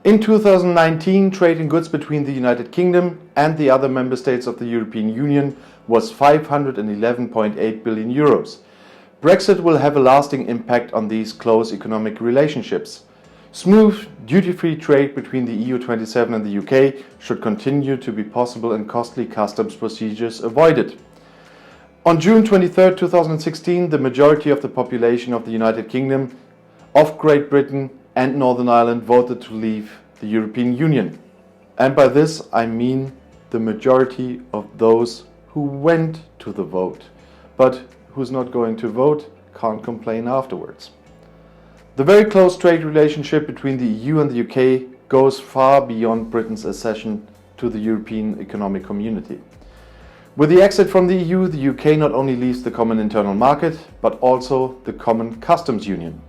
In 2019, trade in goods between the United Kingdom and the other member states of the European Union was 511.8 billion euros. Brexit will have a lasting impact on these close economic relationships. Smooth, duty-free trade between the EU27 and the UK should continue to be possible and costly customs procedures avoided. On June 23, 2016, the majority of the population of the United Kingdom, of Great Britain and Northern Ireland voted to leave the European Union. And by this I mean the majority of those who went to the vote, but who's not going to vote can't complain afterwards. The very close trade relationship between the EU and the UK goes far beyond Britain's accession to the European Economic Community. With the exit from the EU, the UK not only leaves the common internal market, but also the common customs union.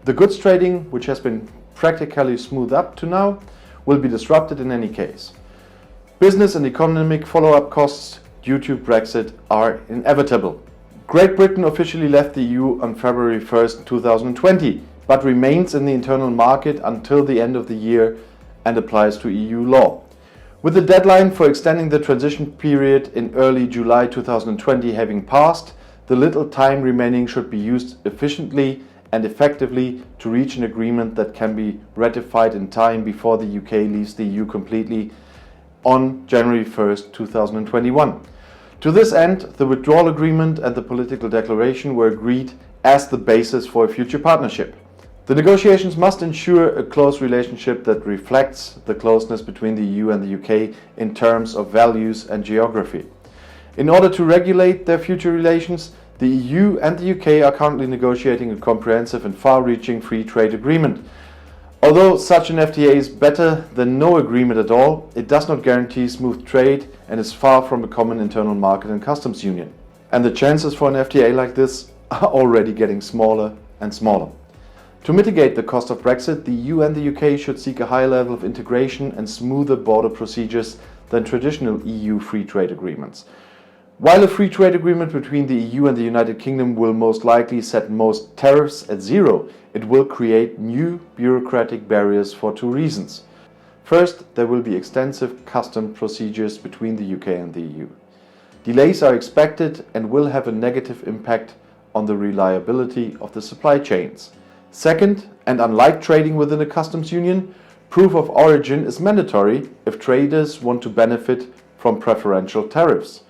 The goods trading, which has been practically smoothed up to now, will be disrupted in any case. Business and economic follow-up costs due to Brexit are inevitable. Great Britain officially left the EU on February 1, 2020, but remains in the internal market until the end of the year and applies to EU law. With the deadline for extending the transition period in early July 2020 having passed, the little time remaining should be used efficiently and effectively to reach an agreement that can be ratified in time before the UK leaves the EU completely on January 1, 2021. To this end, the withdrawal agreement and the political declaration were agreed as the basis for a future partnership. The negotiations must ensure a close relationship that reflects the closeness between the EU and the UK in terms of values and geography. In order to regulate their future relations, the EU and the UK are currently negotiating a comprehensive and far-reaching free trade agreement. Although such an FTA is better than no agreement at all, it does not guarantee smooth trade and is far from a common internal market and customs union. And the chances for an FTA like this are already getting smaller and smaller. To mitigate the cost of Brexit, the EU and the UK should seek a higher level of integration and smoother border procedures than traditional EU free trade agreements. While a free trade agreement between the EU and the United Kingdom will most likely set most tariffs at zero, it will create new bureaucratic barriers for two reasons. First, there will be extensive custom procedures between the UK and the EU. Delays are expected and will have a negative impact on the reliability of the supply chains. Second, and unlike trading within a customs union, proof of origin is mandatory if traders want to benefit from preferential tariffs.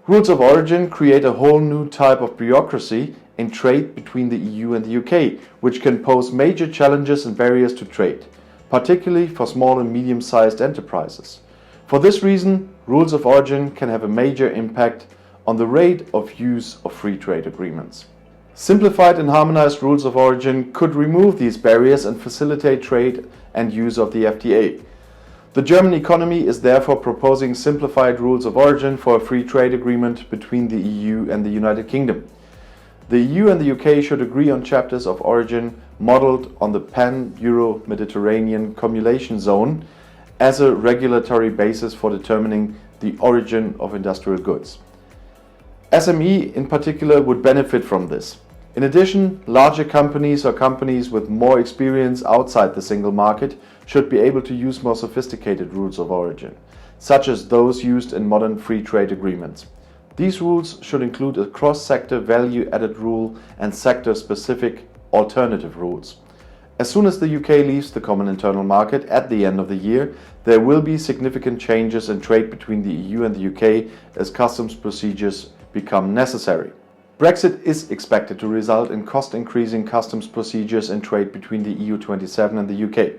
Rules of origin create a whole new type of bureaucracy in trade between the EU and the UK, which can pose major challenges and barriers to trade, particularly for small and medium-sized enterprises. For this reason, rules of origin can have a major impact on the rate of use of free trade agreements. Simplified and harmonized rules of origin could remove these barriers and facilitate trade and use of the FTA. The German economy is therefore proposing simplified rules of origin for a free trade agreement between the EU and the United Kingdom. The EU and the UK should agree on chapters of origin modeled on the Pan-Euro-Mediterranean Cumulation Zone as a regulatory basis for determining the origin of industrial goods. SME in particular would benefit from this. In addition, larger companies or companies with more experience outside the single market should be able to use more sophisticated rules of origin, such as those used in modern free trade agreements. These rules should include a cross-sector value-added rule and sector-specific alternative rules. As soon as the UK leaves the common internal market at the end of the year, there will be significant changes in trade between the EU and the UK as customs procedures become necessary. Brexit is expected to result in cost-increasing customs procedures and trade between the EU27 and the UK.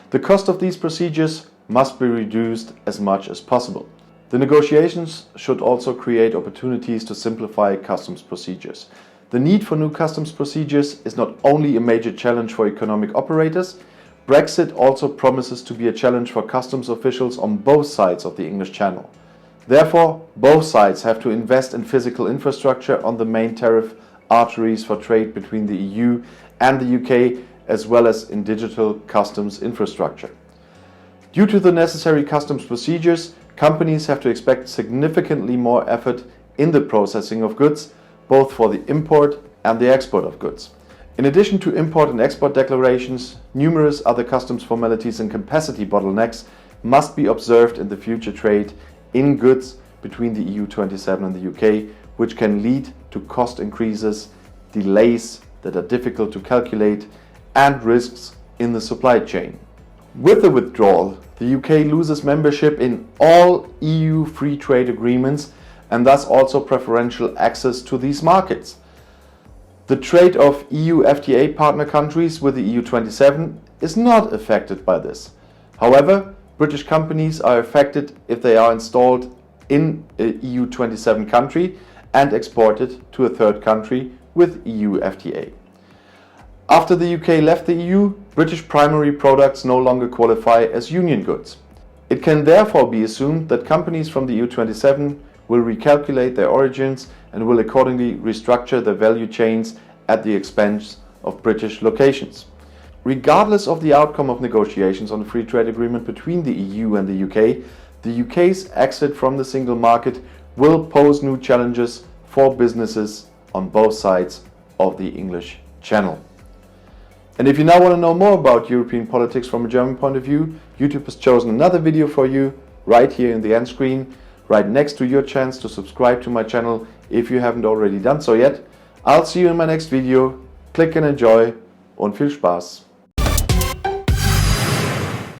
The cost of these procedures must be reduced as much as possible. The negotiations should also create opportunities to simplify customs procedures. The need for new customs procedures is not only a major challenge for economic operators, Brexit also promises to be a challenge for customs officials on both sides of the English Channel. Therefore, both sides have to invest in physical infrastructure on the main tariff arteries for trade between the EU and the UK, as well as in digital customs infrastructure. Due to the necessary customs procedures, companies have to expect significantly more effort in the processing of goods, both for the import and the export of goods. In addition to import and export declarations, numerous other customs formalities and capacity bottlenecks must be observed in the future trade in goods between the EU27 and the UK, which can lead to cost increases, delays that are difficult to calculate, and risks in the supply chain. With the withdrawal, the UK loses membership in all EU free trade agreements and thus also preferential access to these markets. The trade of EU FTA partner countries with the EU27 is not affected by this. However, British companies are affected if they are installed in a EU27 country and exported to a third country with EU FTA. After the UK left the EU, British primary products no longer qualify as union goods. It can therefore be assumed that companies from the EU27 will recalculate their origins and will accordingly restructure their value chains at the expense of British locations. Regardless of the outcome of negotiations on the free trade agreement between the EU and the UK's exit from the single market will pose new challenges for businesses on both sides of the English Channel. And if you now want to know more about European politics from a German point of view, YouTube has chosen another video for you right here in the end screen, right next to your chance to subscribe to my channel if you haven't already done so yet. I'll see you in my next video. Click and enjoy und viel Spaß!